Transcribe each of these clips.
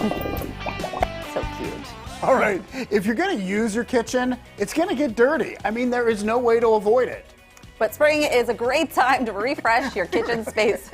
So cute. All right, if you're gonna use your kitchen, it's gonna get dirty. I mean, there is no way to avoid it. But spring is a great time to refresh your kitchen space.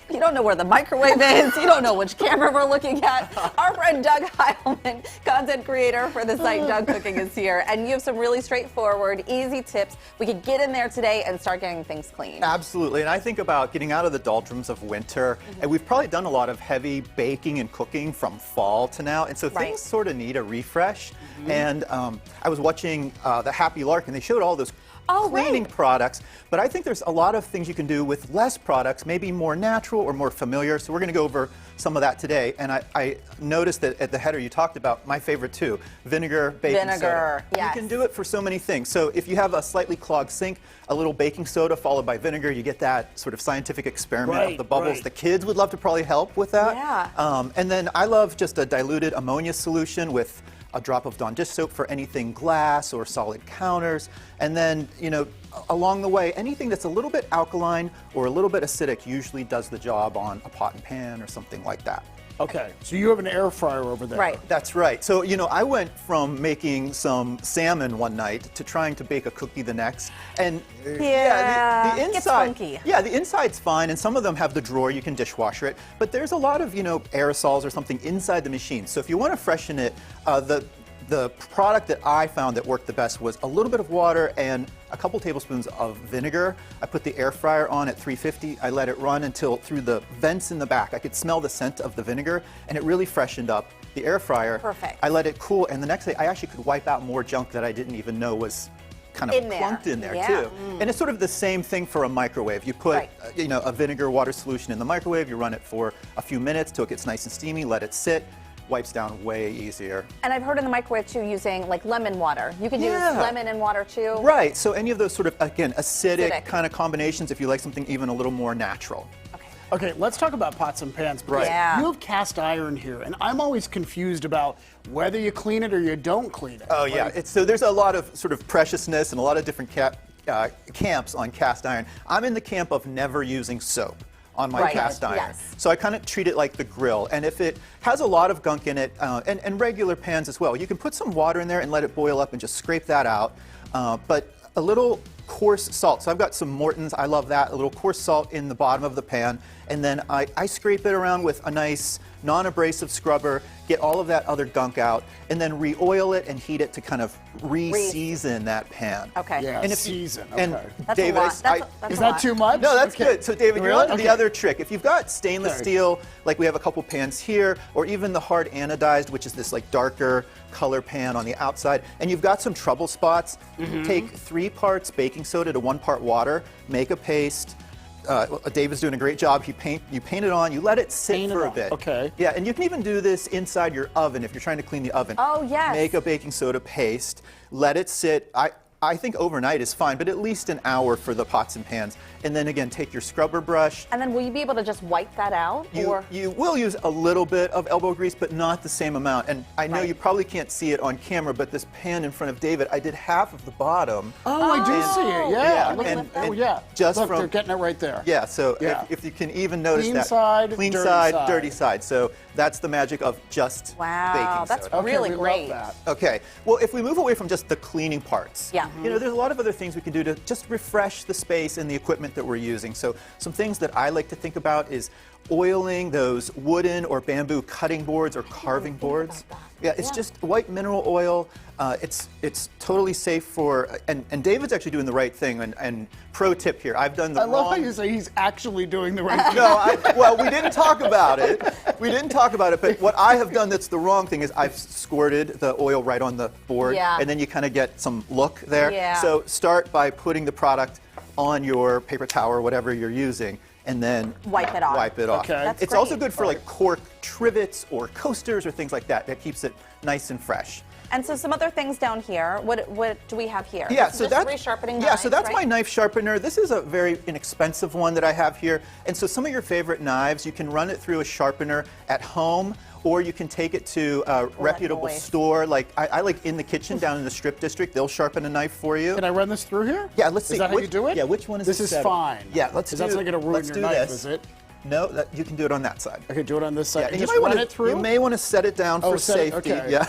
You don't know where the microwave is. You don't know which camera we're looking at. Our friend Doug Heilman, content creator for the site Doug Cooking, is here. And you have some really straightforward, easy tips. We could get in there today and start getting things clean. Absolutely. And I think about getting out of the doldrums of winter. And we've probably done a lot of heavy baking and cooking from fall to now. And so things sort of need a refresh. And I was watching The Happy Lark, and they showed all those cleaning products, but I think there's a lot of things you can do with less products, maybe more natural or more familiar. So we're going to go over some of that today. And I noticed that at the header you talked about my favorite too, vinegar, baking soda. Yes. You can do it for so many things. So if you have a slightly clogged sink, a little baking soda followed by vinegar, you get that sort of scientific experiment of the bubbles. The kids would love to probably help with that. Yeah. And then I love just a diluted ammonia solution with a drop of Dawn dish soap for anything glass or solid counters. And then, you know, along the way, anything that's a little bit alkaline or a little bit acidic usually does the job on a pot and pan or something like that. Okay, so you have an air fryer over there. Right. That's right. So, you know, I went from making some salmon one night to trying to bake a cookie the next. And the inside, gets funky. Yeah, the inside's fine, and some of them have the drawer, you can dishwasher it. But there's a lot of, you know, aerosols or something inside the machine. So if you want to freshen it, the product that I found that worked the best was a little bit of water and a couple tablespoons of vinegar. I put the air fryer on at 350. I let it run until through the vents in the back I could smell the scent of the vinegar, and it really freshened up the air fryer. Perfect. I let it cool, and the next day I actually could wipe out more junk that I didn't even know was kind of clumped in there too. And it's sort of the same thing for a microwave. You put you know, a vinegar water solution in the microwave, you run it for a few minutes till it gets nice and steamy, let it sit. Wipes down way easier. And I've heard in the microwave too using like lemon water. You could use lemon and water too. Right, so any of those sort of, again, acidic kind of combinations if you like something even a little more natural. Okay, let's talk about pots and pans. Right. You have cast iron here, and I'm always confused about whether you clean it or you don't clean it. Oh yeah, so there's a lot of sort of preciousness and a lot of different camps on cast iron. I'm in the camp of never using soap on my cast iron. So I kind of treat it like the grill. And if it has a lot of gunk in it, and regular pans as well, you can put some water in there and let it boil up and just scrape that out. But a little coarse salt. So I've got some Morton's, I love that, a little coarse salt in the bottom of the pan. And then I scrape it around with a nice non-abrasive scrubber, get all of that other gunk out, and then re-oil it and heat it to kind of re-season that pan. Yeah, and season. And That's David, a lot. That's is a that lot. too much? No, that's good. So David, you're on to the other trick. If you've got stainless steel, like we have a couple pans here, or even the hard anodized, which is this like darker color pan on the outside, and you've got some trouble spots, take 3 parts baking soda to 1 part water, make a paste. David's doing a great job. You paint it on, you let it sit for a bit. Yeah, and you can even do this inside your oven if you're trying to clean the oven. Oh, yes. Make a baking soda paste, let it sit. I think overnight is fine, but at least an hour for the pots and pans. And then again, take your scrubber brush. And then will you be able to just wipe that out? You will use a little bit of elbow grease, but not the same amount. And I know you probably can't see it on camera, but this pan in front of David, I did half of the bottom. Oh, I do see it. Yeah. Just Look, they're getting it right there. Yeah, so if you can even notice clean that. Side, clean dirty side, dirty side. So that's the magic of just baking soda. That's really great. Love that. Okay, well, if we move away from just the cleaning parts, you know, there's a lot of other things we can do to just refresh the space and the equipment that we're using. So some things that I like to think about is oiling those wooden or bamboo cutting boards or carving boards. Yeah, it's just white mineral oil. It's totally safe for, and David's actually doing the right thing. And pro tip here, I've done the wrong. I love how you say he's actually doing the right thing. No, well, we didn't talk about it. We didn't talk about it, but what I have done that's the wrong thing is I've squirted the oil right on the board, and then you kind of get some look there. So start by putting the product on your paper towel or whatever you're using, and then wipe it off. Okay. It's also good for like cork trivets or coasters or things like that. That keeps it nice and fresh. And so some other things down here. What do we have here? Yeah, so that's resharpening knives, so that's my knife sharpener. This is a very inexpensive one that I have here. And so some of your favorite knives, you can run it through a sharpener at home, or you can take it to a reputable store. Like I like In the Kitchen down in the Strip District. They'll sharpen a knife for you. Can I run this through here? Yeah, let's see. Is that how you do it? Yeah, which one is this? Is fine. Yeah, let's do. That's not going to ruin your knife, is it? No, you can do it on that side. Okay, do it on this side. Yeah, and you just might run wanna, it through? You may want to set it down for set it- safety. okay. Yeah.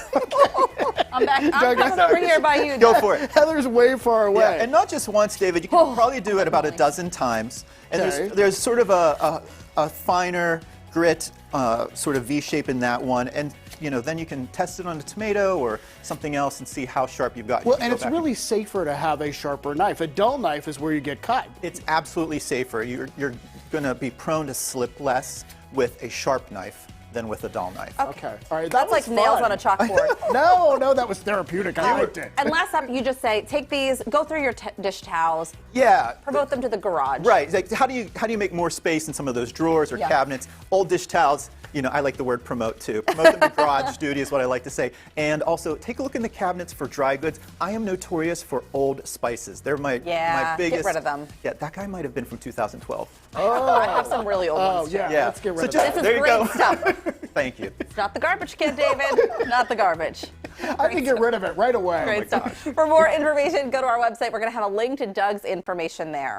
I'm back. I'm Doug, coming over here by you. Go Doug. for it. Heather's way far away. Yeah, and not just once, David. You can probably do it about a dozen times. And Okay. there's sort of a finer grit sort of V shape in that one. And then you can test it on a tomato or something else and see how sharp you've got. Well, and it's really safer to have a sharper knife. A dull knife is where you get cut. It's absolutely safer. You're going to be prone to slip less with a sharp knife than with a dull knife. Okay. All right. That's like nails on a chalkboard. No, that was therapeutic. I liked it. And last up, you just say, take these, go through your dish towels, Yeah. promote them to the garage. Right. Like, how do you make more space in some of those drawers or Yeah. cabinets? Old dish towels. I like the word promote too. Promote them to garage duty is what I like to say. And also, take a look in the cabinets for dry goods. I am notorious for old spices. They're my Yeah, biggest. get rid of them. Yeah, that guy might have been from 2012. I have some really old Oh, ones. too. yeah. Yeah. Let's get rid So of just- that. This is There you great go. stuff. Thank you. It's not the garbage kid, David. Not the garbage. I can get rid of it right away. Great stuff. For more information, go to our website. We're going to have a link to Doug's information there.